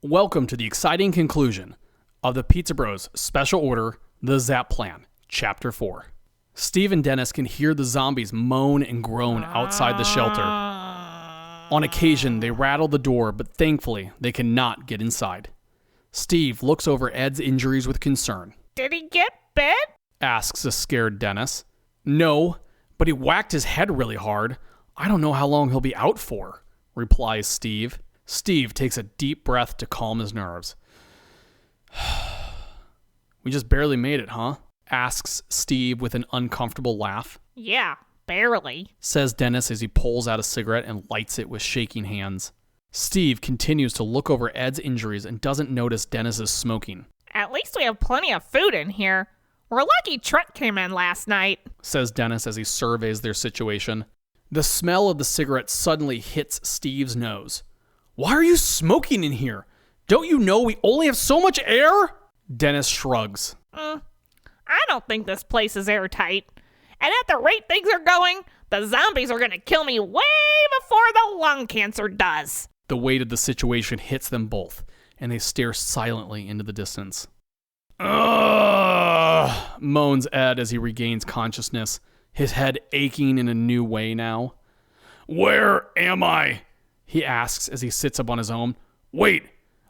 Welcome to the exciting conclusion of the Pizza Bros Special Order, the Z.A.P.P.P. Plan, Chapter 4. Steve and Dennis can hear the zombies moan and groan outside the shelter. On occasion, they rattle the door, but thankfully, they cannot get inside. Steve looks over Ed's injuries with concern. Did he get bit? Asks a scared Dennis. No, but he whacked his head really hard. I don't know how long he'll be out for, replies Steve. Steve takes a deep breath to calm his nerves. We just barely made it, huh? Asks Steve with an uncomfortable laugh. Yeah, barely, says Dennis as he pulls out a cigarette and lights it with shaking hands. Steve continues to look over Ed's injuries and doesn't notice Dennis is smoking. At least we have plenty of food in here. We're lucky Trent came in last night, says Dennis as he surveys their situation. The smell of the cigarette suddenly hits Steve's nose. Why are you smoking in here? Don't you know we only have so much air? Dennis shrugs. I don't think this place is airtight. And at the rate things are going, the zombies are going to kill me way before the lung cancer does. The weight of the situation hits them both, and they stare silently into the distance. Ugh, moans Ed as he regains consciousness, his head aching in a new way now. Where am I? He asks as he sits up on his own. Wait,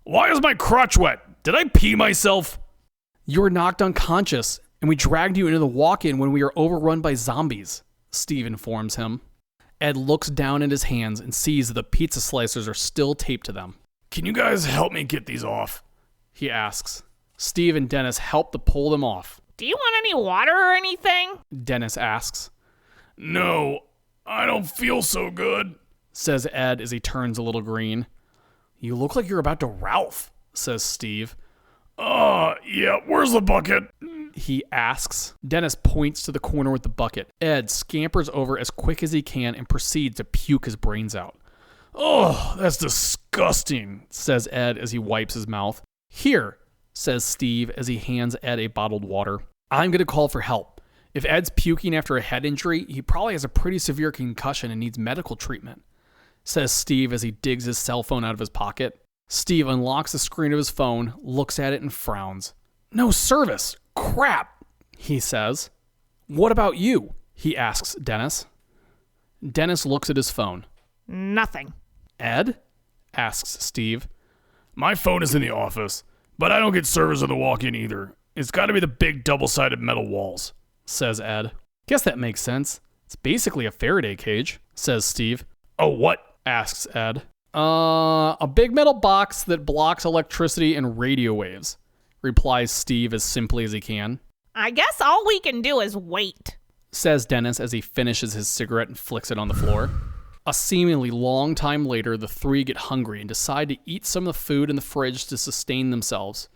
why is my crotch wet? Did I pee myself? You were knocked unconscious, and we dragged you into the walk-in when we were overrun by zombies, Steve informs him. Ed looks down at his hands and sees that the pizza slicers are still taped to them. Can you guys help me get these off? He asks. Steve and Dennis help to pull them off. Do you want any water or anything? Dennis asks. No, I don't feel so good, says Ed as he turns a little green. You look like you're about to Ralph, says Steve. Yeah, where's the bucket? He asks. Dennis points to the corner with the bucket. Ed scampers over as quick as he can and proceeds to puke his brains out. Oh, that's disgusting, says Ed as he wipes his mouth. Here, says Steve as he hands Ed a bottled water. I'm going to call for help. If Ed's puking after a head injury, he probably has a pretty severe concussion and needs medical treatment, says Steve as he digs his cell phone out of his pocket. Steve unlocks the screen of his phone, looks at it, and frowns. No service. Crap, he says. What about you? He asks Dennis. Dennis looks at his phone. Nothing. Ed? Asks Steve. My phone is in the office, but I don't get service in the walk-in either. It's got to be the big double-sided metal walls, says Ed. Guess that makes sense. It's basically a Faraday cage, says Steve. Oh, what? Asks Ed. A big metal box that blocks electricity and radio waves, replies Steve as simply as he can. I guess all we can do is wait, says Dennis as he finishes his cigarette and flicks it on the floor. A seemingly long time later, the three get hungry and decide to eat some of the food in the fridge to sustain themselves.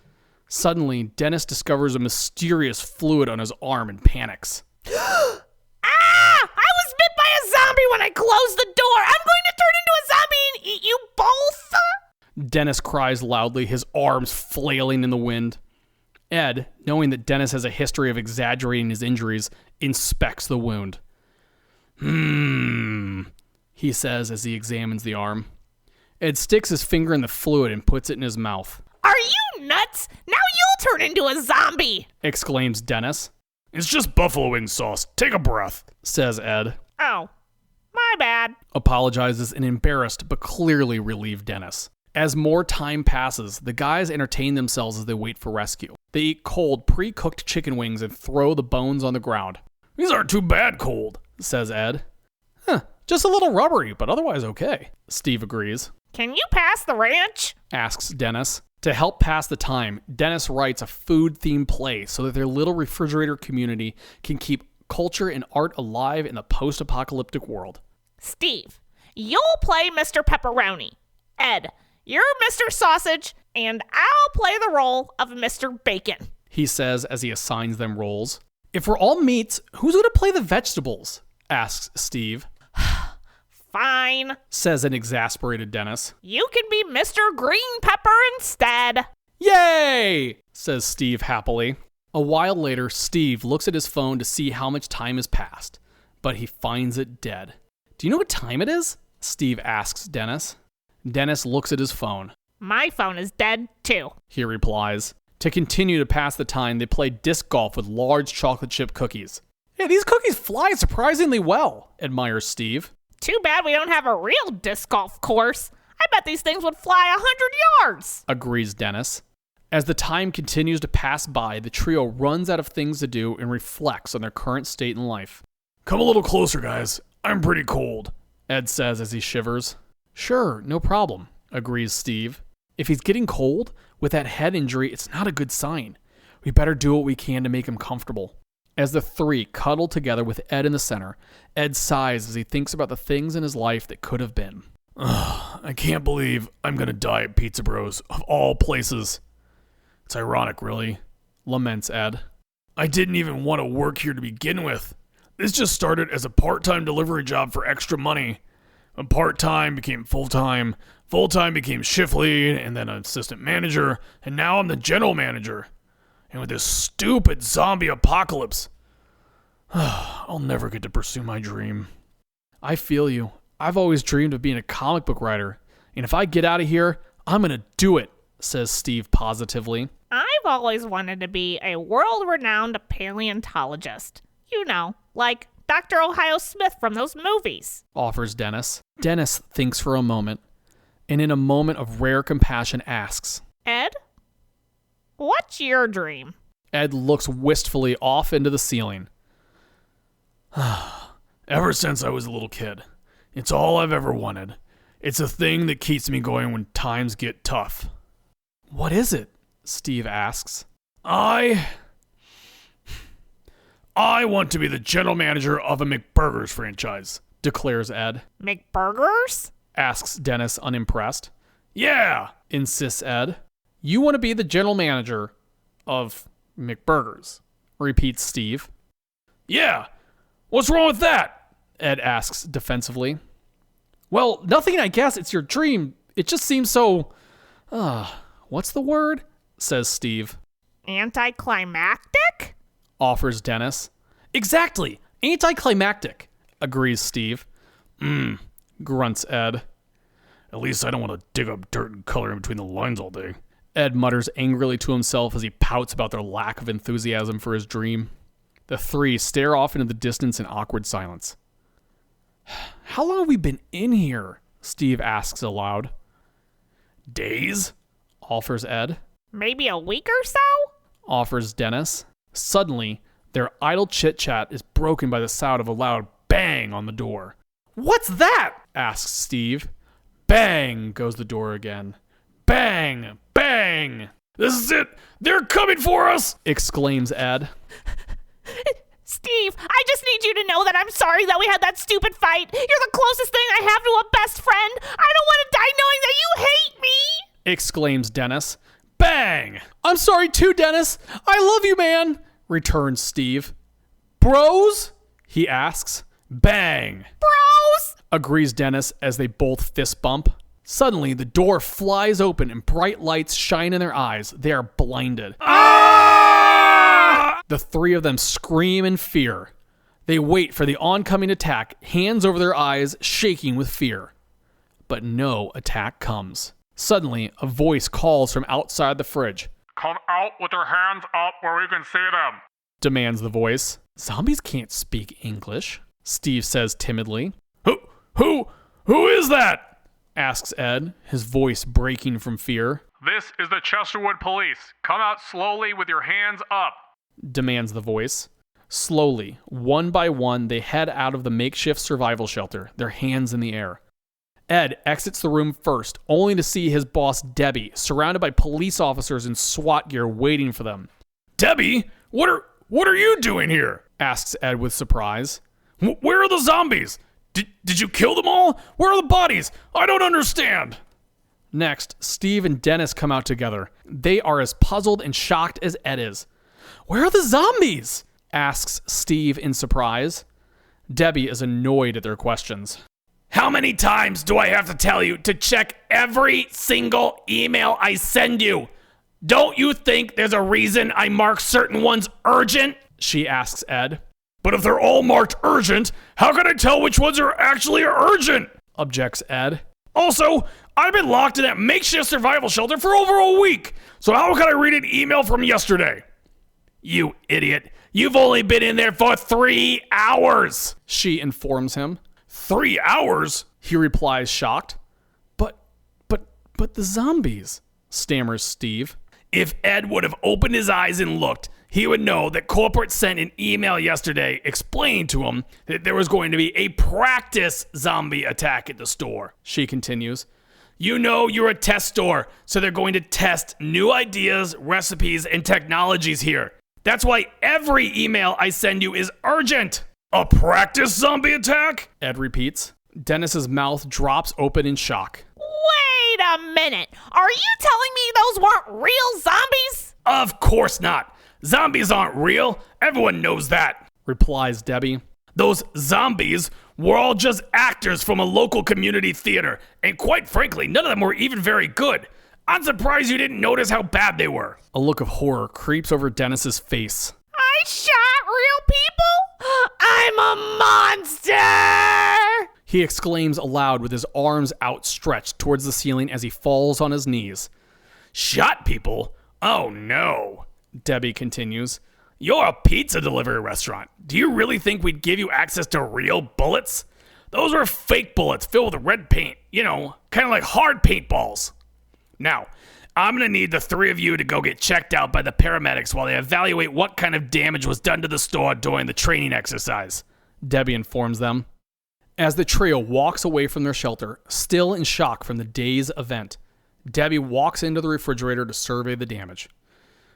Suddenly, Dennis discovers a mysterious fluid on his arm and panics. I was bit by a zombie when I closed the door! I'm going to turn into a zombie and eat you both! Dennis cries loudly, his arms flailing in the wind. Ed, knowing that Dennis has a history of exaggerating his injuries, inspects the wound. He says as he examines the arm. Ed sticks his finger in the fluid and puts it in his mouth. Are you nuts? Now you'll turn into a zombie! Exclaims Dennis. It's just buffalo wing sauce. Take a breath, says Ed. Oh, my bad, apologizes an embarrassed but clearly relieved Dennis. As more time passes, the guys entertain themselves as they wait for rescue. They eat cold, pre-cooked chicken wings and throw the bones on the ground. These aren't too bad cold, says Ed. Just a little rubbery, but otherwise okay, Steve agrees. Can you pass the ranch? Asks Dennis. To help pass the time, Dennis writes a food-themed play so that their little refrigerator community can keep culture and art alive in the post-apocalyptic world. Steve, you'll play Mr. Pepperoni. Ed, you're Mr. Sausage, and I'll play the role of Mr. Bacon, he says as he assigns them roles. If we're all meats, who's going to play the vegetables? Asks Steve. Fine, says an exasperated Dennis. You can be Mr. Green Pepper instead. Yay, says Steve happily. A while later, Steve looks at his phone to see how much time has passed, but he finds it dead. Do you know what time it is? Steve asks Dennis. Dennis looks at his phone. My phone is dead, too. He replies. To continue to pass the time, they play disc golf with large chocolate chip cookies. Hey, these cookies fly surprisingly well, admires Steve. Too bad we don't have a real disc golf course. I bet these things would fly 100 yards, agrees Dennis. As the time continues to pass by, the trio runs out of things to do and reflects on their current state in life. Come a little closer, guys. I'm pretty cold, Ed says as he shivers. Sure, no problem, agrees Steve. If he's getting cold, with that head injury, it's not a good sign. We better do what we can to make him comfortable. As the three cuddle together with Ed in the center, Ed sighs as he thinks about the things in his life that could have been. Ugh, I can't believe I'm gonna die at Pizza Bros, of all places. It's ironic, really, laments Ed. I didn't even want to work here to begin with. This just started as a part-time delivery job for extra money. And part-time became full-time, full-time became shift lead, and then assistant manager, and now I'm the general manager. And with this stupid zombie apocalypse, I'll never get to pursue my dream. I feel you. I've always dreamed of being a comic book writer, and if I get out of here, I'm gonna do it, says Steve positively. I've always wanted to be a world-renowned paleontologist. You know, like Dr. Ohio Smith from those movies, offers Dennis. Dennis thinks for a moment, and in a moment of rare compassion asks, Ed, what's your dream? Ed looks wistfully off into the ceiling. Ever since I was a little kid, it's all I've ever wanted. It's a thing that keeps me going when times get tough. What is it? Steve asks. I want to be the general manager of a McBurgers franchise, declares Ed. McBurgers? Asks Dennis, unimpressed. Yeah, insists Ed. You want to be the general manager of McBurgers, repeats Steve. Yeah, what's wrong with that? Ed asks defensively. Well, nothing, I guess. It's your dream. It just seems so... what's the word? Says Steve. Anticlimactic? Offers Dennis. Exactly. Anticlimactic, agrees Steve. Grunts Ed. At least I don't want to dig up dirt and color in between the lines all day. Ed mutters angrily to himself as he pouts about their lack of enthusiasm for his dream. The three stare off into the distance in awkward silence. How long have we been in here? Steve asks aloud. Days? Offers Ed. Maybe a week or so? Offers Dennis. Suddenly, their idle chit-chat is broken by the sound of a loud bang on the door. What's that? Asks Steve. Bang goes the door again. Bang! Bang! This is it! They're coming for us! Exclaims Ed. Steve, I just need you to know that I'm sorry that we had that stupid fight. You're the closest thing I have to a best friend. I don't want to die knowing that you hate me! Exclaims Dennis. Bang! I'm sorry too, Dennis. I love you, man! Returns Steve. Bros? He asks. Bang! Bros! Agrees Dennis as they both fist bump. Suddenly, the door flies open and bright lights shine in their eyes. They are blinded. Ah! The three of them scream in fear. They wait for the oncoming attack, hands over their eyes, shaking with fear. But no attack comes. Suddenly, a voice calls from outside the fridge. Come out with your hands up where we can see them, demands the voice. Zombies can't speak English, Steve says timidly. Who is that? Asks Ed, his voice breaking from fear. This is the Chesterwood Police. Come out slowly with your hands up, demands the voice. Slowly, one by one, they head out of the makeshift survival shelter, their hands in the air. Ed exits the room first, only to see his boss, Debbie, surrounded by police officers in SWAT gear waiting for them. Debbie, what are you doing here? Asks Ed with surprise. Where are the zombies? Did you kill them all? Where are the bodies? I don't understand. Next, Steve and Dennis come out together. They are as puzzled and shocked as Ed is. Where are the zombies? Asks Steve in surprise. Debbie is annoyed at their questions. How many times do I have to tell you to check every single email I send you? Don't you think there's a reason I mark certain ones urgent? She asks Ed. But if they're all marked urgent, how can I tell which ones are actually urgent? Objects Ed. Also, I've been locked in that makeshift survival shelter for over a week, so how can I read an email from yesterday? You idiot. You've only been in there for 3 hours, she informs him. 3 hours? He replies, shocked. But the zombies, stammers Steve. If Ed would have opened his eyes and looked, he would know that corporate sent an email yesterday explaining to him that there was going to be a practice zombie attack at the store, she continues. You know you're a test store, so they're going to test new ideas, recipes, and technologies here. That's why every email I send you is urgent. A practice zombie attack? Ed repeats. Dennis's mouth drops open in shock. Wait a minute. Are you telling me those weren't real zombies? Of course not. Zombies aren't real. Everyone knows that, replies Debbie. Those zombies were all just actors from a local community theater, and quite frankly, none of them were even very good. I'm surprised you didn't notice how bad they were. A look of horror creeps over Dennis's face. I shot real people? I'm a monster! He exclaims aloud with his arms outstretched towards the ceiling as he falls on his knees. Shot people? Oh no, Debbie continues. You're a pizza delivery restaurant. Do you really think we'd give you access to real bullets? Those were fake bullets filled with red paint. You know, kind of like hard paintballs. Now, I'm going to need the 3 of you to go get checked out by the paramedics while they evaluate what kind of damage was done to the store during the training exercise, Debbie informs them. As the trio walks away from their shelter, still in shock from the day's event, Debbie walks into the refrigerator to survey the damage.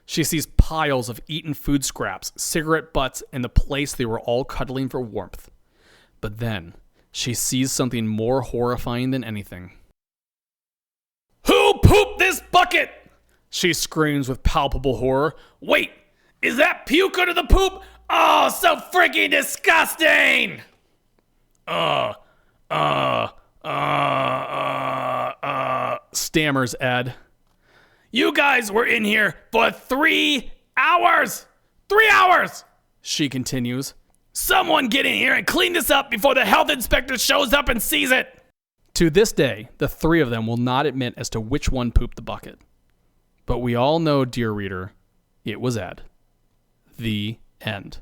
She sees piles of eaten food scraps, cigarette butts, and the place they were all cuddling for warmth. But then, she sees something more horrifying than anything. Who pooped this bucket? She screams with palpable horror. Wait, is that puke under the poop? Oh, so freaking disgusting! Stammers Ed. You guys were in here for 3 hours! 3 hours! She continues. Someone get in here and clean this up before the health inspector shows up and sees it! To this day, the 3 of them will not admit as to which one pooped the bucket. But we all know, dear reader, it was Ed. The end.